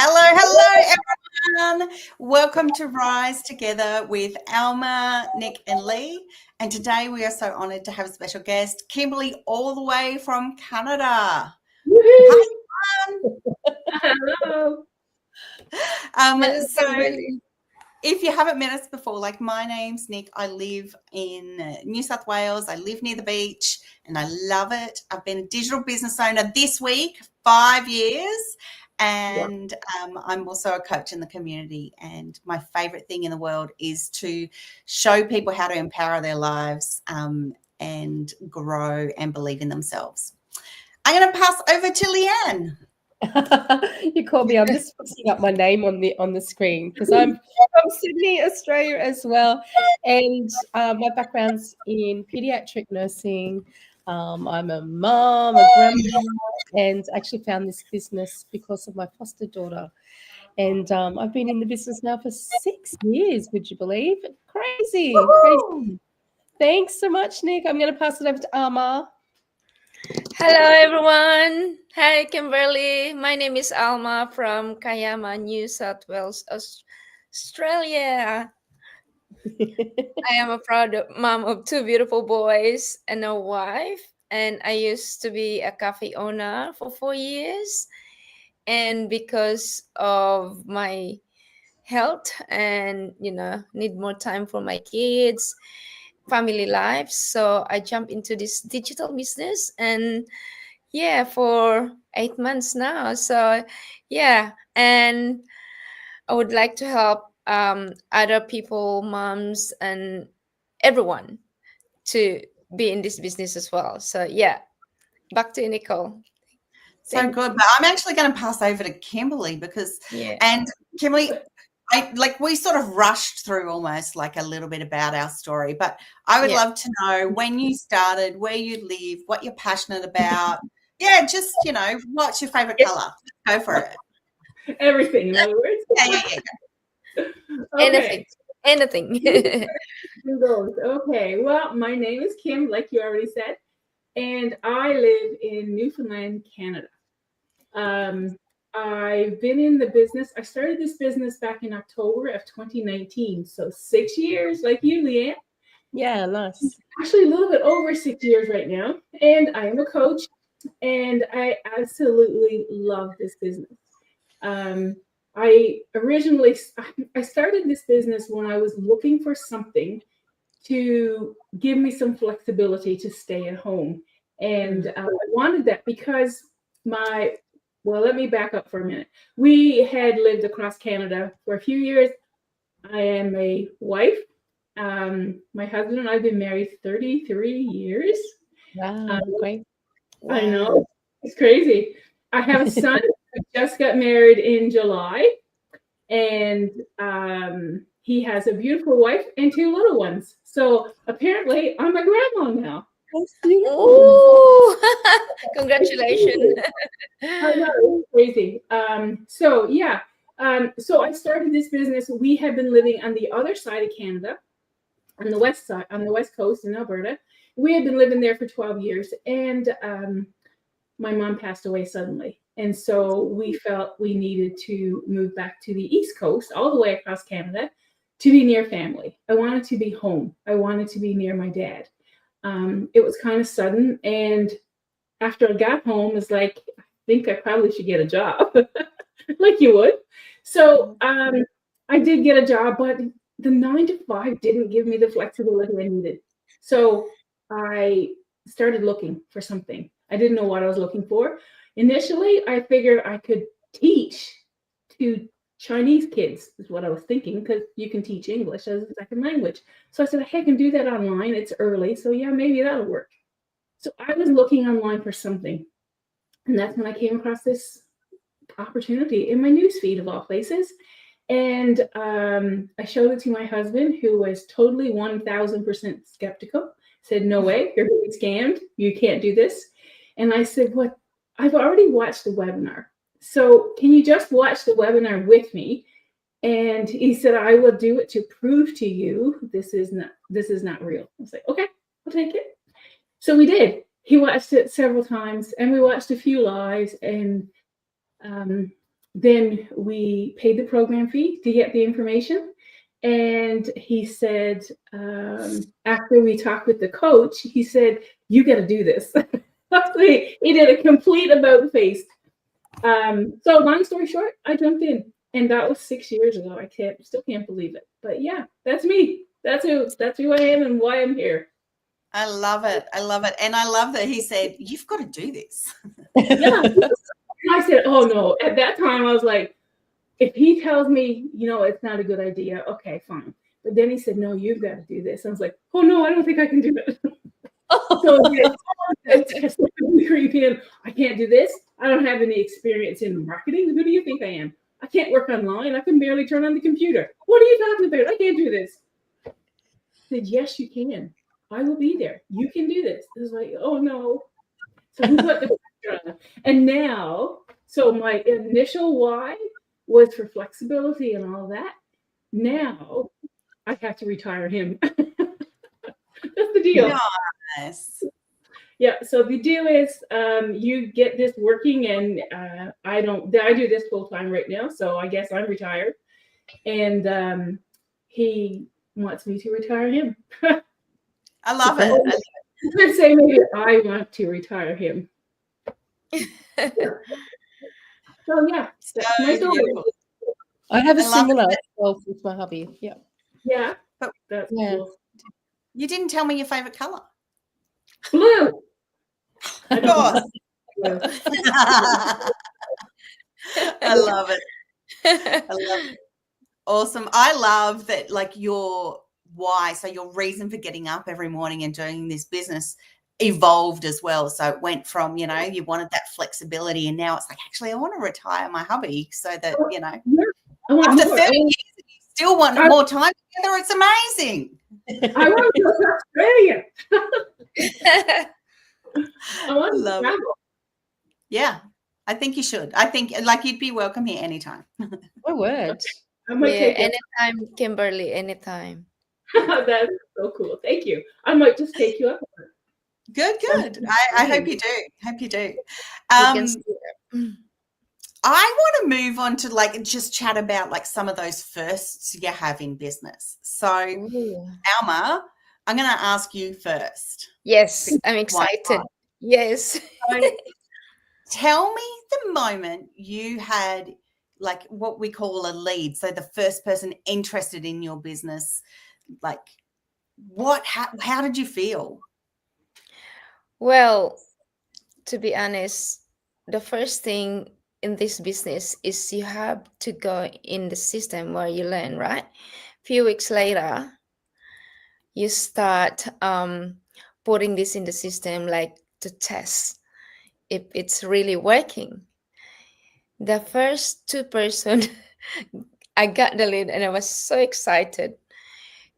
Hello, everyone. Welcome to Rise Together with Alma, Nic, and Lee. And today we are so honoured to have a special guest, Kimberly, all the way from Canada. Woohoo! Hi, Hello. Hello, so Kimberly. if you haven't met us before, like my name's Nic. I live in New South Wales. I live near the beach and I love it. I've been a digital business owner this week, 5 years. And I'm also a coach in the community. And my favorite thing in the world is to show people how to empower their lives and grow and believe in themselves. I'm going to pass over to Leanne. You called me. I'm just fixing up my name on the screen because I'm from Sydney, Australia as well. And my background's in pediatric nursing. I'm a mom, a grandma, and actually found this business because of my foster daughter. And I've been in the business now for 6 years, would you believe? Crazy. Thanks so much, Nic. I'm going to pass it over to Alma. Hello, everyone. Hi, Kimberly. My name is Alma from Kiama, New South Wales, Australia. I am a proud mom of 2 beautiful boys and a wife. And I used to be a cafe owner for 4 years. And because of my health and, need more time for my kids, family life. So I jumped into this digital business and for 8 months now. So and I would like to help other people, moms, and everyone to be in this business as well. So back to you, Nicole. So good. But I'm actually going to pass over to Kimberly because, and Kimberly, we sort of rushed through almost like a little bit about our story, but I would love to know when you started, where you live, what you're passionate about. Yeah, just, what's your favorite color? Go for it. Everything, in other words. Okay. Anything. Okay, well, my name is Kim, like you already said, and I live in Newfoundland, Canada. I've been in the business. I started this business back in October of 2019. So 6 years, like you, Leanne. Yeah, nice. Actually, a little bit over 6 years right now. And I am a coach, and I absolutely love this business. I started this business when I was looking for something to give me some flexibility to stay at home. And I wanted that because let me back up for a minute. We had lived across Canada for a few years. I am a wife. My husband and I have been married 33 years. Wow, great. I know. It's crazy. I have a son who just got married in July. And he has a beautiful wife and 2 little ones. So apparently I'm a grandma now. Oh, congratulations. I know, it's crazy. So I started this business. We have been living on the other side of Canada, on the west side, on the west coast in Alberta. We had been living there for 12 years, and my mom passed away suddenly. And so we felt we needed to move back to the East Coast, all the way across Canada, to be near family. I wanted to be home. I wanted to be near my dad. It was kind of sudden. And after I got home, it's like, I think I probably should get a job, like you would. So I did get a job, but the 9 to 5 didn't give me the flexibility I needed. So I started looking for something. I didn't know what I was looking for. Initially, I figured I could teach to Chinese kids, is what I was thinking, because you can teach English as a second language. So I said, hey, I can do that online. It's early. So maybe that'll work. So I was looking online for something. And that's when I came across this opportunity in my newsfeed of all places. And I showed it to my husband, who was totally 1000% skeptical. Said, no way, you're being scammed. You can't do this. And I said, what? I've already watched the webinar. So can you just watch the webinar with me? And he said, I will do it to prove to you this is not real. I was like, okay, I'll take it. So we did. He watched it several times, and we watched a few lives, and then we paid the program fee to get the information. And he said, after we talked with the coach, he said, you got to do this. He did a complete about face. So long story short, I jumped in, and that was 6 years ago. I still can't believe it. But yeah, that's me. That's who I am and why I'm here. I love it. I love it. And I love that he said, you've got to do this. Yeah. I said, oh no. At that time, I was like, if he tells me, it's not a good idea, okay, fine. But then he said, no, you've got to do this. I was like, oh no, I don't think I can do it. So it's creepy in. I can't do this. I don't have any experience in marketing. Who do you think I am? I can't work online. I can barely turn on the computer. What are you talking about? I can't do this. I said, yes, you can. I will be there. You can do this. It was like, oh no. So we put the pressure on. And now, so my initial why was for flexibility and all that. Now I have to retire him. That's the deal. Nice. Yeah. So the deal is, you get this working, and I do this full time right now. So I guess I'm retired, and he wants me to retire him. I love it. I could say maybe I want to retire him. So yeah, that's my story. I have a I love similar it. as well with my hubby. Yeah. Yeah, But- that's Yeah. cool. You didn't tell me your favorite color. Blue. Of course. Blue. I love it. I love it. Awesome. I love that, like, your why, so your reason for getting up every morning and doing this business evolved as well. So it went from, you wanted that flexibility, and now it's like, actually, I want to retire my hubby so that, I want after more. 30 years, you still want more time together. It's amazing. I want to go to Australia. I want to Love it. travel. Yeah, I think you should. I think, like, you'd be welcome here anytime. My word. I might Yeah, take it. anytime, Kimberly, anytime. That's so cool. Thank you. I might just take you up on it. Good. I hope you do. Hope you do. You can Um, see it. I want to move on to, like, just chat about, like, some of those firsts you have in business. So, Ooh. Alma, I'm going to ask you first. Yes, I'm Why excited. not? Yes. So, tell me the moment you had, like, what we call a lead. So the first person interested in your business, like, how did you feel? Well, to be honest, the first thing in this business is you have to go in the system where you learn, right? Few weeks later, you start putting this in the system, like to test if it's really working. The first 2 person, I got the lead and I was so excited.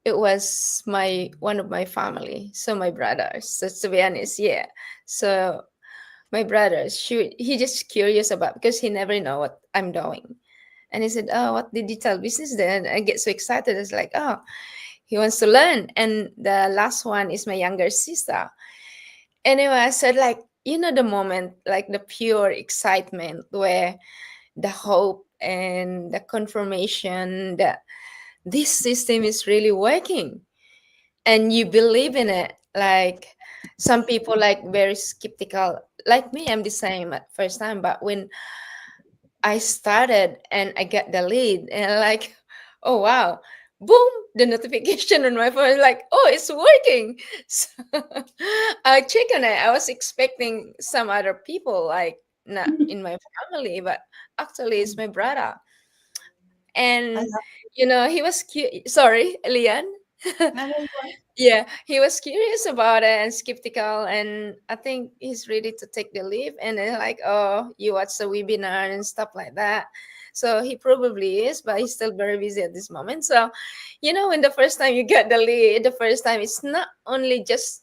It was one of my family, so my brothers. So to be honest, yeah. So my brothers, he just curious about, because he never know what I'm doing, and he said, "Oh, what digital business?" Then I get so excited. It's like, oh, he wants to learn. And the last one is my younger sister. Anyway, I said, like, the moment, like the pure excitement, where the hope and the confirmation that this system is really working, and you believe in it. Like, some people, like, very skeptical, like me. I'm the same at first time, but when I started and I get the lead, and like, oh wow, boom, the notification on my phone is like, oh, it's working. So I check on it. I was expecting some other people, like, not in my family, but actually it's my brother. And he was sorry, Lian. Yeah, he was curious about it and skeptical, and I think he's ready to take the leap. And then, like, oh, you watch the webinar and stuff like that. So he probably is, but he's still very busy at this moment. So, when the first time you get the lead, the first time, it's not only just,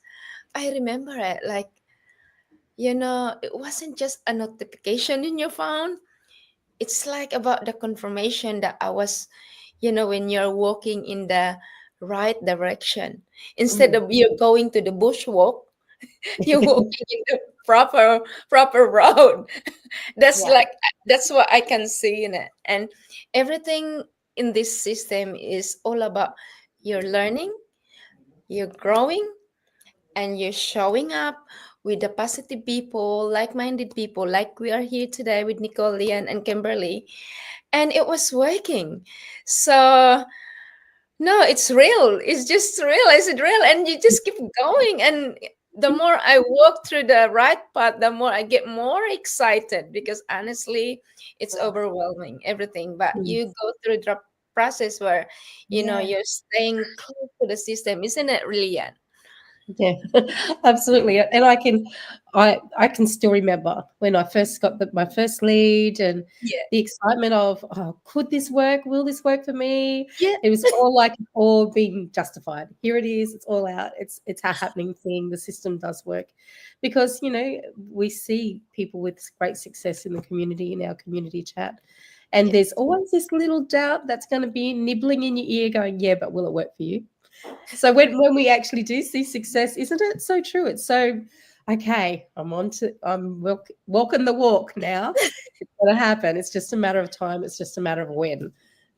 I remember it, like, it wasn't just a notification in your phone. It's like about the confirmation that I was, when you're walking in the right direction, instead of you going to the bushwalk, you're walking in the proper road. That's Yeah. like That's what I can see in it. And everything in this system is all about your learning, you're growing, and you're showing up with the positive people, like-minded people, like we are here today with Nicole, and Kimberly. And it was working. So no, it's real. It's just real. Is it real? And you just keep going. And the more I walk through the right path, the more I get more excited, because honestly, it's overwhelming, everything. But you go through the process where, Yeah. you're staying close to the system. Isn't it, really? Yeah, absolutely. And I can still remember when I first got my first lead, and Yeah. the excitement of, oh, could this work? Will this work for me? Yeah. It was all like all being justified. Here it is. It's all out. It's happening thing. The system does work, because we see people with great success in the community, in our community chat. And there's always this little doubt that's going to be nibbling in your ear going, yeah, but will it work for you? So when we actually do see success, isn't it so true? It's so, okay, I'm walking the walk now. It's going to happen. It's just a matter of time. It's just a matter of when.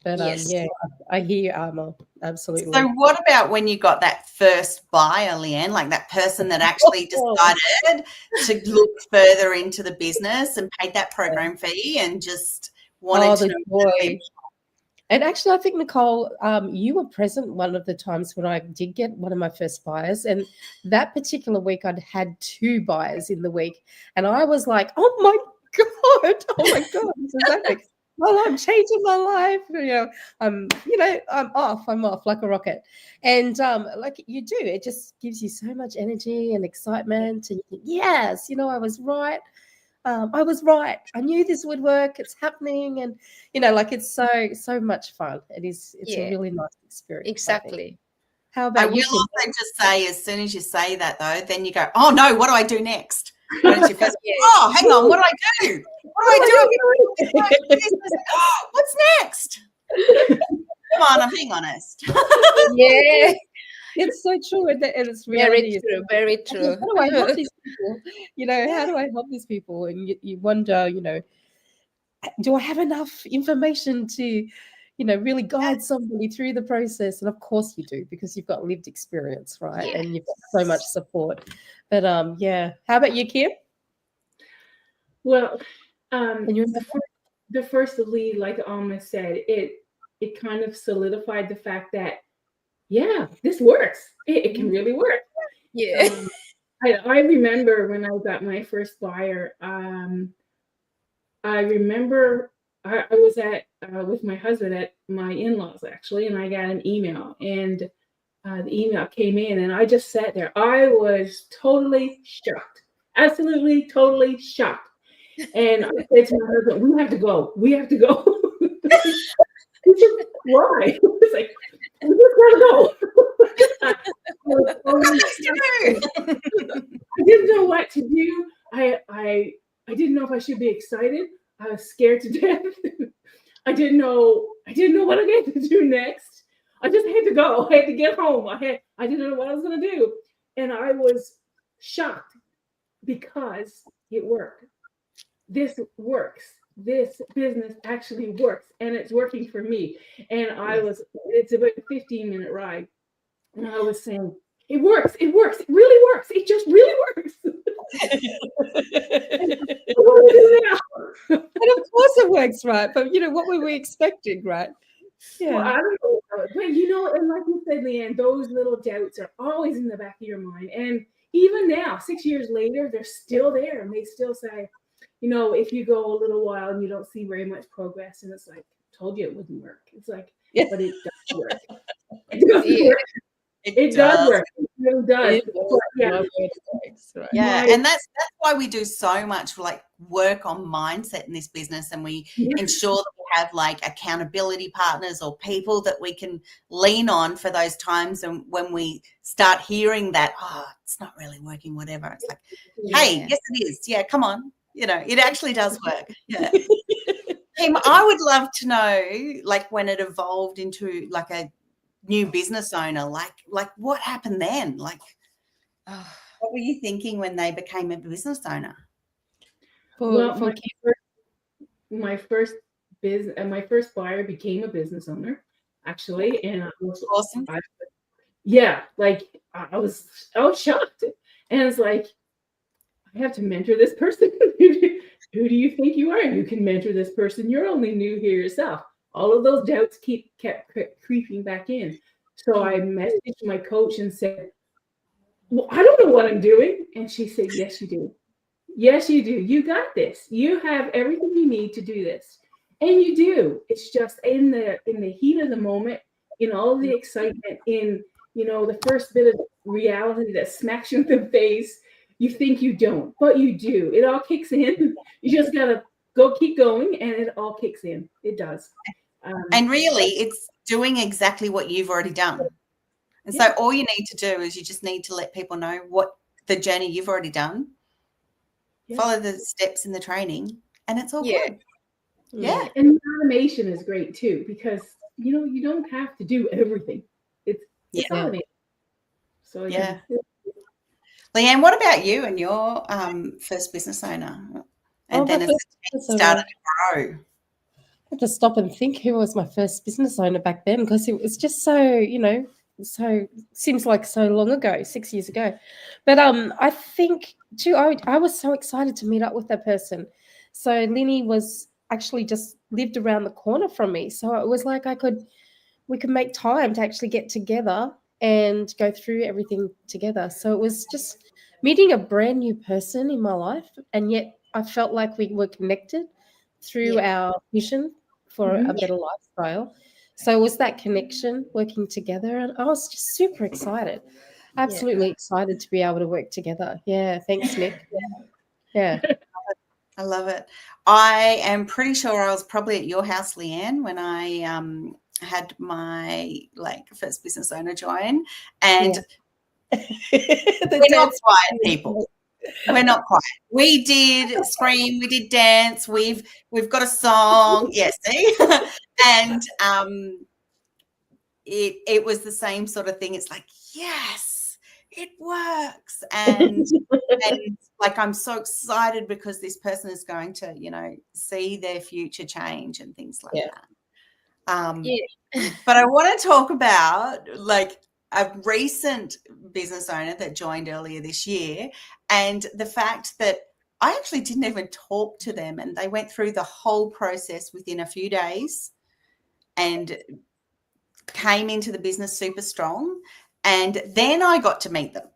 But Yes. yeah, I hear you, Alma. Absolutely. So what about when you got that first buyer, Leanne, like that person that actually decided to look further into the business and paid that program fee and just wanted to know? Joy. And actually, I think, Nicole, you were present one of the times when I did get one of my first buyers. And that particular week, I'd had 2 buyers in the week. And I was like, oh, my God. Oh, my God. This is epic. Well, I'm changing my life. I'm off like a rocket. And like you do, it just gives you so much energy and excitement. And you think, yes, I was right. I was right. I knew this would work. It's happening. And, like, it's so much fun. It's a really nice experience. Exactly. How about I will also just say, as soon as you say that, though, then you go, oh, no, what do I do next? Why don't you first, oh, hang on, what do I do? What do I do? What's next? Come on, I'm being honest. Yeah. It's so true. And it's Very reality. true. Very true. How do I help these people? How do I help these people? And you wonder, do I have enough information to, really guide somebody through the process? And of course you do, because you've got lived experience, right? Yes. And you've got so much support. But yeah, how about you, Kim? Well, the first lead, like Alma said, it kind of solidified the fact that, yeah, this works. It can really work. Yeah. I remember when I got my first buyer. I remember I was at with my husband at my in-laws, actually, and I got an email, and the email came in, and I just sat there. I was totally shocked, absolutely, totally shocked. And I said to my husband, "We have to go. We have to go." He said, "Why?" It's like, "We just gotta go." I didn't know what to do. I didn't know if I should be excited. I was scared to death. I didn't know what I had to do next. I just had to go. I had to get home. I didn't know what I was going to do. And I was shocked because it worked. This works. This business actually works, and it's working for me. And it's about a 15-minute ride. And I was saying, it works. It works. It really works. It just really works. And of course it works, right? But what were we expecting, right? Yeah. Well, I don't know. But and like you said, Leanne, those little doubts are always in the back of your mind. And even now, 6 years later, they're still there. And they still say, if you go a little while and you don't see very much progress, and it's like, told you it wouldn't work. It's like, but it does work. It does work. It does work. It really does. Yeah, and that's why we do so much like work on mindset in this business, and we ensure that we have like accountability partners or people that we can lean on for those times. And when we start hearing that, oh, it's not really working, whatever, it's like, hey, yes, it is. Yeah, come on. It actually does work. Yeah. Kim, I would love to know, like, when it evolved into like a new business owner, like what happened then? Like, what were you thinking when they became a business owner? my first business, and my first buyer became a business owner, actually, and I was Awesome. yeah, like I was shocked, and it's like I have to mentor this person. Who do you think you are? You can mentor this person. You're only new here yourself. All of those doubts kept creeping back in. So I messaged my coach and said, "Well, I don't know what I'm doing." And she said, "Yes, you do. Yes, you do. You got this. You have everything you need to do this." And you do. It's just in the heat of the moment, in all of the excitement, in the first bit of reality that smacks you in the face, you think you don't, but you do. It all kicks in. You just gotta keep going, and it all kicks in. It does. And really, it's doing exactly what you've already done. And so all you need to do is you just need to let people know what the journey you've already done. Follow the steps in the training, and it's all good. Yeah. And the automation is great too, because you don't have to do everything. It's automated. So yeah. Leanne, what about you and your first business owner? And then as it started to grow. I had to stop and think who was my first business owner back then, because it was just so, so seems like so long ago, 6 years ago. But I think too, I was so excited to meet up with that person. So Linny was actually just lived around the corner from me. So it was like we could make time to actually get together and go through everything together. So it was just meeting a brand new person in my life, and yet I felt like we were connected through our vision for a better lifestyle. So it was that connection, working together, and I was just super excited, absolutely excited to be able to work together. Yeah, thanks, Nic. Yeah. I love it. I am pretty sure I was probably at your house, Leanne, when I had my first business owner join, and we're not quiet people. We're not quiet. We did scream, we did dance. We've got a song, yes, see, and it was the same sort of thing. It's like, yes, it works, and I'm so excited because this person is going to see their future change and things like that. But I want to talk about a recent business owner that joined earlier this year, and the fact that I actually didn't even talk to them, and they went through the whole process within a few days and came into the business super strong, and then I got to meet them.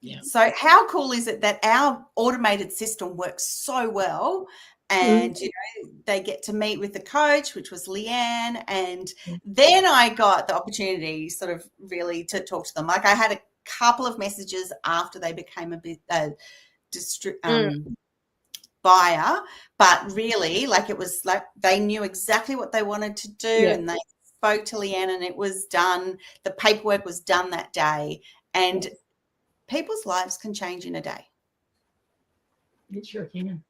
Yeah. So how cool is it that our automated system works so well, and they get to meet with the coach, which was Leanne, and then I got the opportunity sort of really to talk to them. I had a couple of messages after they became a buyer, but really it was like they knew exactly what they wanted to do, and they spoke to Leanne, and it was done. The paperwork was done that day, and people's lives can change in a day. It sure can.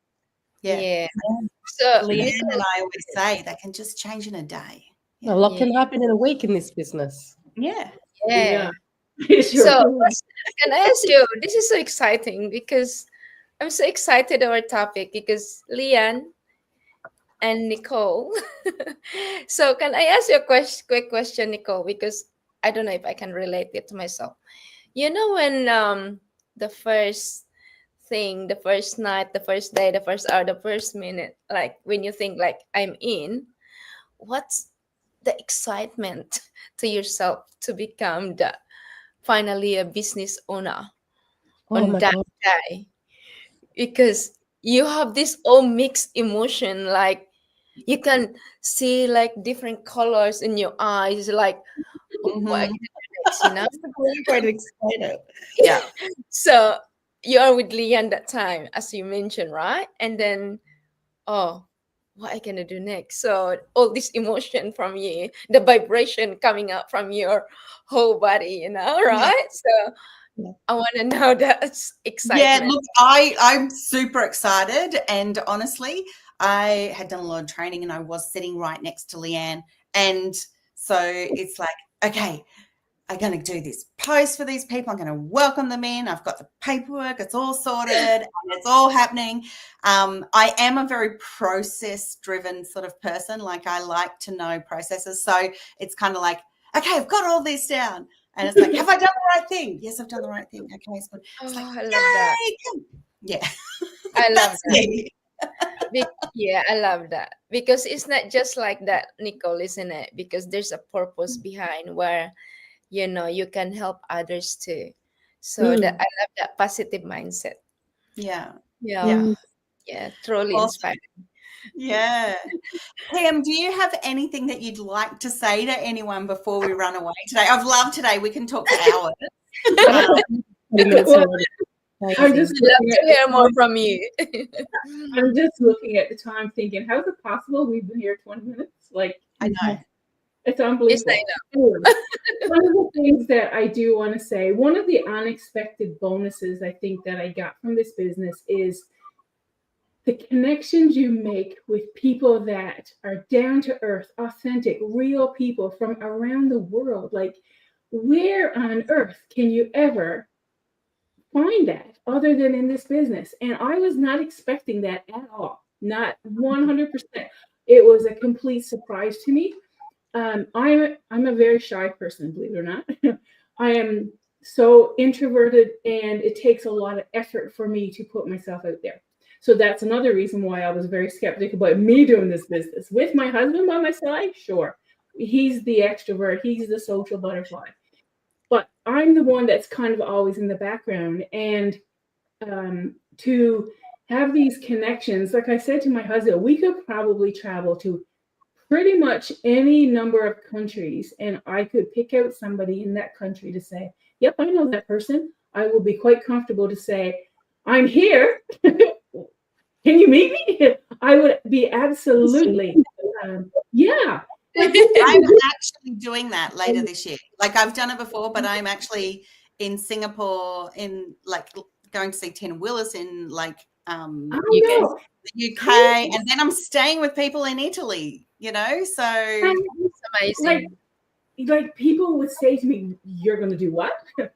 Yeah. So Leanne and I always say that can just change in a day. A lot can happen in a week in this business. Yeah. So can I ask you, this is so exciting because I'm so excited our topic, because Leanne and Nicole. So can I ask you a quick question, Nicole, because I don't know if I can relate it to myself. When the first thing, the first night, the first day, the first hour, the first minute, when you think I'm in, what's the excitement to yourself to become finally a business owner on that day? Because you have this all mixed emotion, you can see different colors in your eyes, Quite excited. Yeah. So you are with Leanne that time, as you mentioned, right? And then, what am I gonna do next? So all this emotion from you, the vibration coming up from your whole body, right? So I want to know that excitement. Yeah, look, I'm super excited, and honestly, I had done a lot of training, and I was sitting right next to Leanne, and so it's like, okay, I'm going to do this post for these people. I'm going to welcome them in. I've got the paperwork. It's all sorted and it's all happening. I am a very process-driven sort of person. Like, I like to know processes. So it's kind of like, okay, I've got all this down. And it's like, have I done the right thing? Yes, I've done the right thing. Okay, it's good. It's like, I love that. Yeah. I love That's that. me. Yeah, I love that, because it's not just like that, Nicole, isn't it? Because there's a purpose behind where, you know, you can help others too. So that I love that positive mindset. Yeah. Yeah. Yeah, truly Awesome. inspiring. Yeah. Pam, do you have anything that you'd like to say to anyone before we run away today? I've loved today. We can talk for hours. I'm just I'd love to hear more from you. I'm just looking at the time thinking, how is it possible we've been here 20 minutes? Like, I know. It's unbelievable. Yes, I know. One of the things that I do want to say, one of the unexpected bonuses I think that I got from this business is the connections you make with people that are down to earth, authentic, real people from around the world. Like, where on earth can you ever find that other than in this business? And I was not expecting that at all. Not 100%. It was a complete surprise to me. I'm a very shy person, believe it or not. I am so introverted, and it takes a lot of effort for me to put myself out there. So that's another reason why I was very skeptical about me doing this business. With my husband by my side, sure. He's the extrovert. He's the social butterfly. But I'm the one that's kind of always in the background. And to have these connections, like I said to my husband, we could probably travel to pretty much any number of countries, and I could pick out somebody in that country to say, yep, I know that person. I will be quite comfortable to say, I'm here. Can you meet me? I would be absolutely, yeah. I'm actually doing that later this year. Like, I've done it before, but I'm actually in Singapore, in like going to see 10 Willis in like the UK, and then I'm staying with people in Italy, you know, so it's amazing. Like people would say to me, you're going to do what? I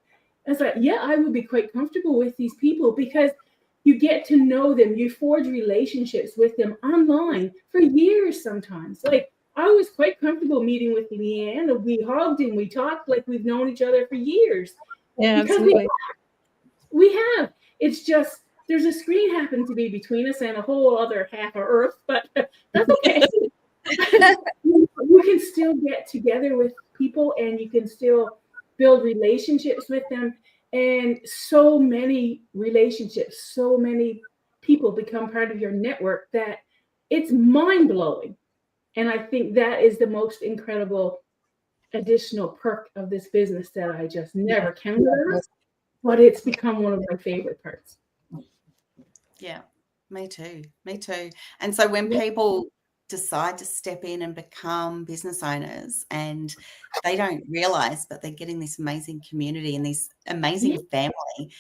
was like, yeah, I would be quite comfortable with these people because you get to know them. You forge relationships with them online for years sometimes. Like, I was quite comfortable meeting with Leanne, and we hugged and we talked like we've known each other for years. Yeah, because absolutely. We have. It's just there's a screen happened to be between us and a whole other half of Earth, but that's okay. You can still get together with people and you can still build relationships with them. And so many relationships, so many people become part of your network that it's mind-blowing. And I think that is the most incredible additional perk of this business that I just never counted on, but it's become one of my favorite parts. Yeah, me too. And so when people decide to step in and become business owners, and they don't realize that they're getting this amazing community and this amazing family,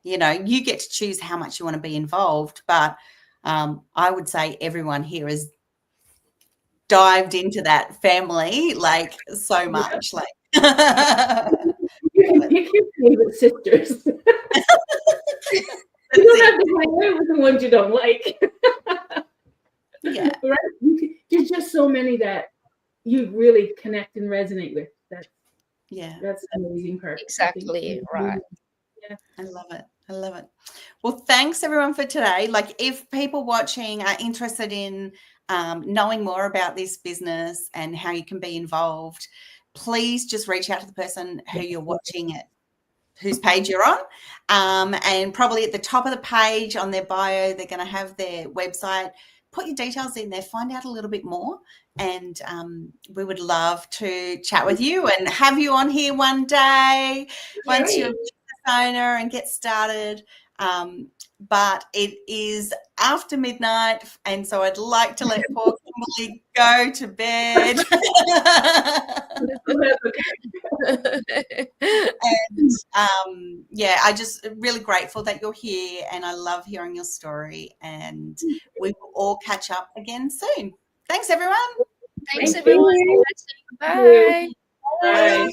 you know, you get to choose how much you want to be involved, but I would say everyone here is dived into that family like so much. Like you can pick your favorite sisters. You don't have to hang out with the ones you don't like. Yeah. Right? There's just so many that you really connect and resonate with. That's the amazing part. Exactly right. Yeah. I love it. Well, thanks everyone for today. Like, if people watching are interested in knowing more about this business and how you can be involved, please just reach out to the person who you're watching it, whose page you're on, and probably at the top of the page on their bio, they're going to have their website. Put your details in there, find out a little bit more, and we would love to chat with you and have you on here one day once you're a business owner and get started. But it is after midnight, and so I'd like to let poor Kimberly go to bed. And I just really grateful that you're here, and I love hearing your story, and we will all catch up again soon. Thanks everyone. Thanks everyone. Bye. Bye.